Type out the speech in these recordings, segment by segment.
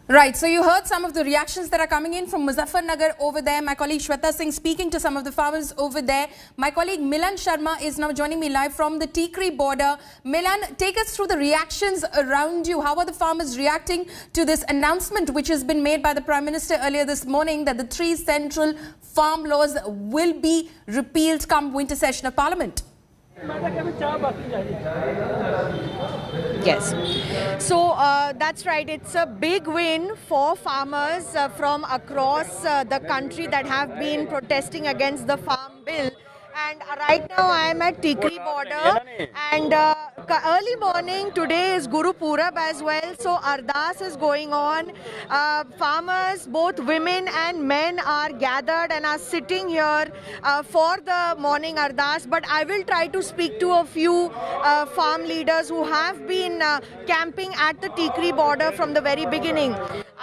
Right, so you heard some of the reactions that are coming in from Muzaffarnagar over there. My colleague Shweta Singh speaking to some of the farmers over there. My colleague Milan Sharma is now joining me live from the Tikri border. Milan, take us through the reactions around you. How are the farmers reacting to this announcement which has been made by the Prime Minister earlier this morning that the 3 central farm laws will be repealed come winter session of Parliament? Yes. So that's right. It's a big win for farmers from across the country that have been protesting against the farm bill. And right now I am at Tikri border, and early morning today is Guru Purab as well, so Ardas is going on. Farmers, both women and men, are gathered and are sitting here for the morning Ardas. But I will try to speak to a few farm leaders who have been camping at the Tikri border from the very beginning.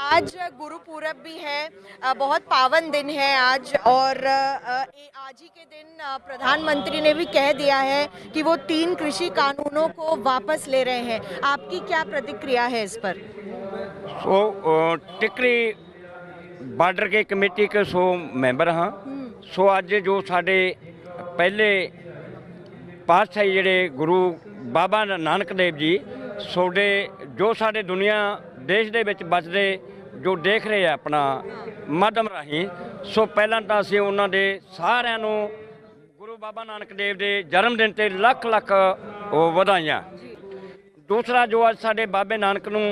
आज गुरु पूरब भी है, बहुत पावन दिन है आज, और आज ही के दिन प्रधानमंत्री ने भी कह दिया है कि वो 3 कृषि कानूनों को वापस ले रहे हैं. आपकी क्या प्रतिक्रिया है इस पर? टिकरी बार्डर के कमेटी के 100 मैंबर हाँ. सो आज जो साढ़े पहले पातशाही जेडे गुरु बाबा नानक देव जी सोडे जो साढ़े दुनिया देश दे विच बसदे जो देख रहे हैं अपना माध्यम राही. सो पहला तो असीं उन्हां दे सारिआं नूं गुरु बाबा नानक देव दे जन्म दिन ते लख लख वधाइयां. दूसरा जो अज साडे बाबे नानक नूं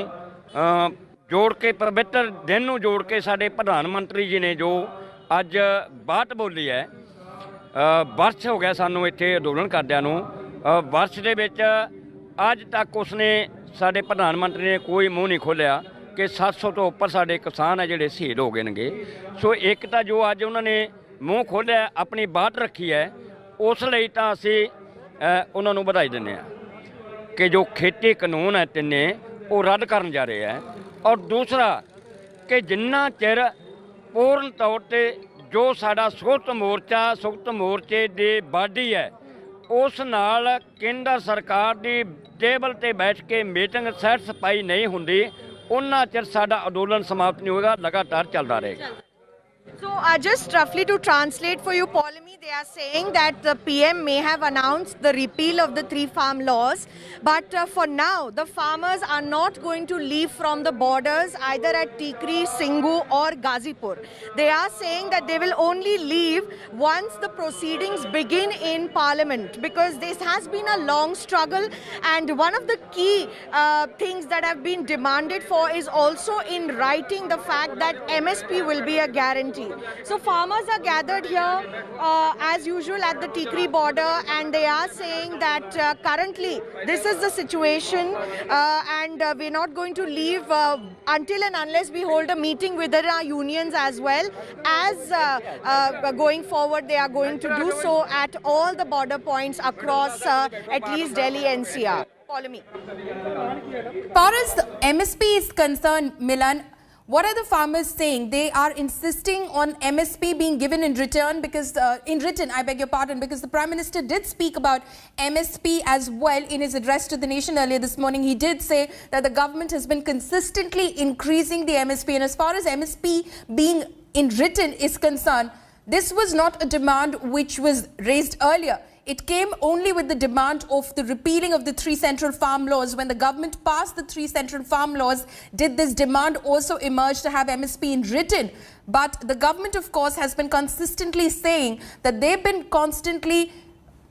जोड़ के पवित्र दिन नूं जोड़ के साडे प्रधानमंत्री जी ने जो अज बात बोली है, वर्ष हो गया सानूं इत्थे अंदोलन करदिआं नूं. वर्ष दे विच अज तक उसने साडे प्रधानमंत्री ने कोई मूँह नहीं खोलिया कि 700 तो उपर साडे किसान है जिहड़े शहीद हो गए ने. सो एक तो जो अज उन्होंने मूँह खोलिया अपनी बात रखी है, उस लई तां असीं उन्हां नूं बधाई दिंदे आ कि जो खेती कानून है तिन्ने वो रद्द करन जा रहे हैं. और दूसरा कि जिन्ना चिर पूर्ण तौर पर जो साडा सुखत मोर्चे की बाडी है उस नाल केंद्र सरकार की टेबल ते बैठ के मीटिंग सैट सफाई नहीं हुंदी, उन्ना चिर साडा अंदोलन समाप्त नहीं होगा, लगातार चलता रहेगा. So just roughly to translate for you, Polemy, they are saying that the PM may have announced the repeal of the 3 farm laws, but for now the farmers are not going to leave from the borders either at Tikri, Singhu or Ghazipur. They are saying that they will only leave once the proceedings begin in Parliament, because this has been a long struggle, and one of the key things that have been demanded for is also in writing the fact that MSP will be a guarantee. So farmers are gathered here as usual at the Tikri border, and they are saying that currently this is the situation, and we're not going to leave until and unless we hold a meeting with our unions as well. As going forward, they are going to do so at all the border points across at least Delhi NCR. Polemy. As far as the MSP is concerned, Milan, what are the farmers saying? They are insisting on MSP being given in return because, I beg your pardon, because the Prime Minister did speak about MSP as well in his address to the nation earlier this morning. He did say that the government has been consistently increasing the MSP, and as far as MSP being in written is concerned, this was not a demand which was raised earlier. It came only with the demand of the repealing of the 3 central farm laws. When the government passed the 3 central farm laws, did this demand also emerge to have MSP in written? But the government, of course, has been consistently saying that they've been constantly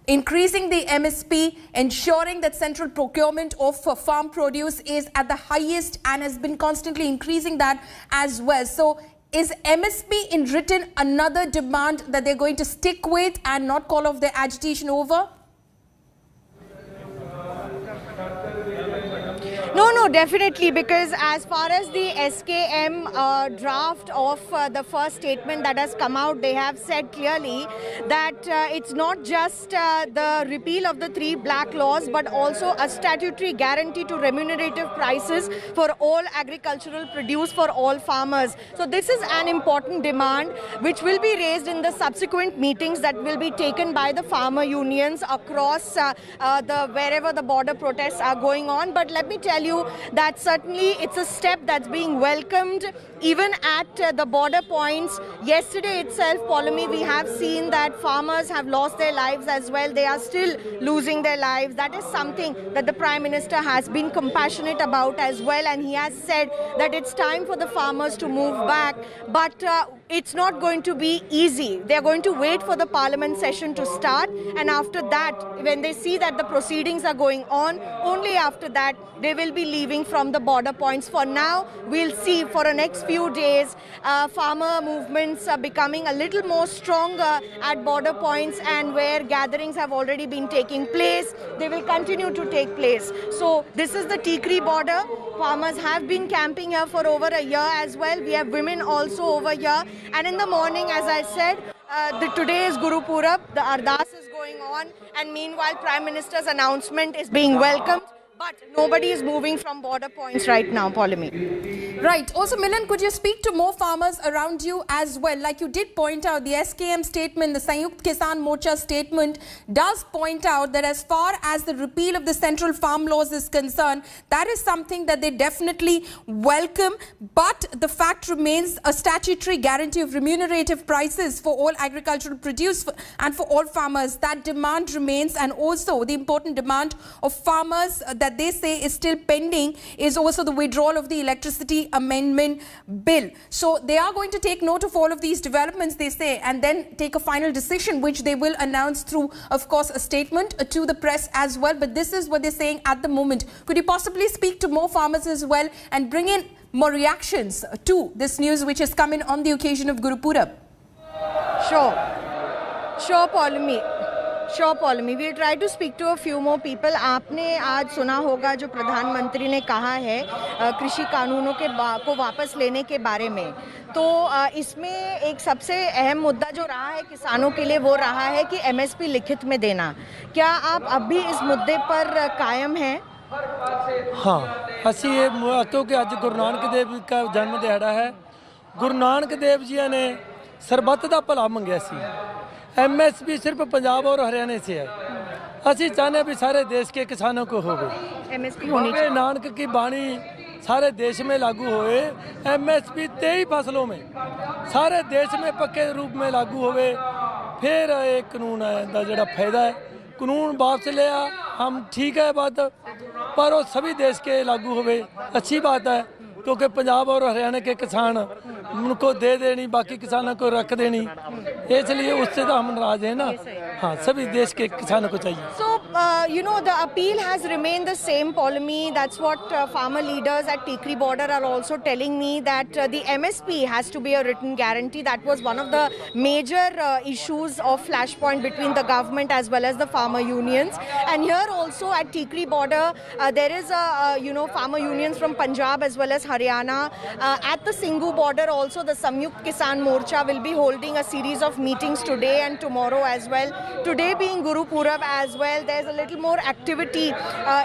increasing the MSP, ensuring that central procurement of farm produce is at the highest, and has been constantly increasing that as well. So is MSP in written another demand that they're going to stick with and not call off their agitation over? No, definitely, because as far as the SKM draft of the first statement that has come out, they have said clearly that it's not just the repeal of the 3 black laws, but also a statutory guarantee to remunerative prices for all agricultural produce for all farmers. So this is an important demand which will be raised in the subsequent meetings that will be taken by the farmer unions across wherever the border protests are going on. But let me tell you, you that certainly it's a step that's being welcomed even at the border points. Yesterday itself, Poulomi, we have seen that farmers have lost their lives as well. They are still losing their lives. That is something that the Prime Minister has been compassionate about as well, and he has said that it's time for the farmers to move back. But it's not going to be easy. They're going to wait for the Parliament session to start, and after that, when they see that the proceedings are going on, only after that they will be leaving from the border points. For now, we'll see for the next few days, farmer movements are becoming a little more stronger at border points, and where gatherings have already been taking place, they will continue to take place. So this is the Tikri border. Farmers have been camping here for over a year as well. We have women also over here. And in the morning, as I said, today is Guru Purab. The Ardas is going on. And meanwhile, Prime Minister's announcement is being welcomed. But nobody is moving from border points right now, Poulomi. Right. Also, Milan, could you speak to more farmers around you as well? Like you did point out, the SKM statement, the Sanyukt Kisan Morcha statement does point out that as far as the repeal of the central farm laws is concerned, that is something that they definitely welcome. But the fact remains, a statutory guarantee of remunerative prices for all agricultural produce and for all farmers. That demand remains, and also the important demand of farmers that they say is still pending is also the withdrawal of the electricity amendment bill. So they are going to take note of all of these developments, they say, and then take a final decision, which they will announce through, of course, a statement to the press as well. But this is what they're saying at the moment. Could you possibly speak to more farmers as well and bring in more reactions to this news which has come in on the occasion of Guru Purab? Sure, Poulomi. Sure, Poulomi. We'll try to speak to a few more people. आपने आज सुना होगा जो प्रधानमंत्री ने कहा है कृषि कानूनों को वापस लेने के बारे में, तो इसमें एक सबसे अहम मुद्दा जो रहा है किसानों के लिए वो रहा है कि MSP लिखित में देना। क्या आप अब भी इस मुद्दे पर कायम हैं? हाँ, ਅਸੀਂ ਇਹ ਮਹੱਤਵ ਕਿ ਅੱਜ ਗੁਰੂ ਨਾਨਕ ਦੇਵ ਜੀ ਦਾ ਜਨਮ ਦਿਹਾੜਾ ਹੈ। ਗੁਰੂ ਨਾਨਕ ਦੇਵ जी ने ਸਰਬੱਤ ਦਾ ਭਲਾ ਮੰਗਿਆ ਸੀ। MSP सिर्फ पंजाब और हरियाणा से है। ਅਸੀਂ चाहते भी सारे देश के किसानों को हो MSP होनी चाहिए। नानक की बाणी सारे देश में लागू होए। MSP 23 फसलों में सारे देश में पक्के रूप में लागू होवे, फिर एक कानून है जो फायदा है। कानून वापस लिया, हम ठीक है बात, पर वो सभी देश के लागू होवे, अच्छी बात है, क्योंकि पंजाब और हरियाणा के किसान उनको दे देनी, बाकी किसानों को रख देनी, इसलिए उससे तो हम नाराज हैं ना। हाँ, सभी देश के किसानों को चाहिए। So, you know, the appeal has remained the same, Poulomi. That's what farmer leaders at Tikri border are also telling me, that the MSP has to be a written guarantee. That was one of the major issues of flashpoint between the government as well as the farmer unions. And here also at Tikri border, there is farmer unions from Punjab as well as Haryana. At the Singhu border also, the Samyukt Kisan Morcha will be holding a series of meetings today and tomorrow as well. Today being Guru Purab as well, there's a little more activity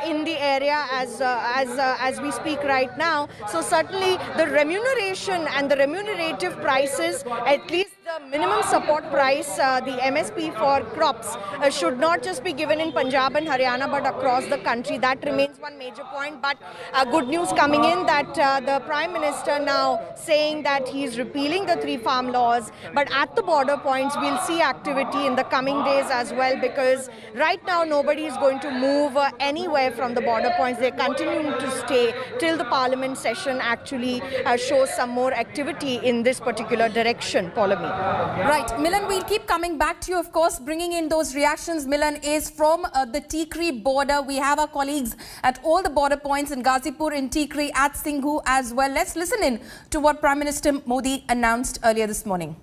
in the area as we speak right now. So certainly the remuneration and the remunerative prices, at least the minimum support price, the MSP for crops, should not just be given in Punjab and Haryana but across the country. That remains one major point. But good news coming in that the Prime Minister now saying that he is repealing the 3 farm laws. But at the border points, we'll see activity in the coming days as well, because right now nobody is going to move anywhere from the border points. They're continuing to stay till the Parliament session actually shows some more activity in this particular direction, Poulomi. Right. Milan, we'll keep coming back to you, of course, bringing in those reactions. Milan is from the Tikri border. We have our colleagues at all the border points in Ghazipur, in Tikri, at Singhu as well. Let's listen in to what Prime Minister Modi announced earlier this morning.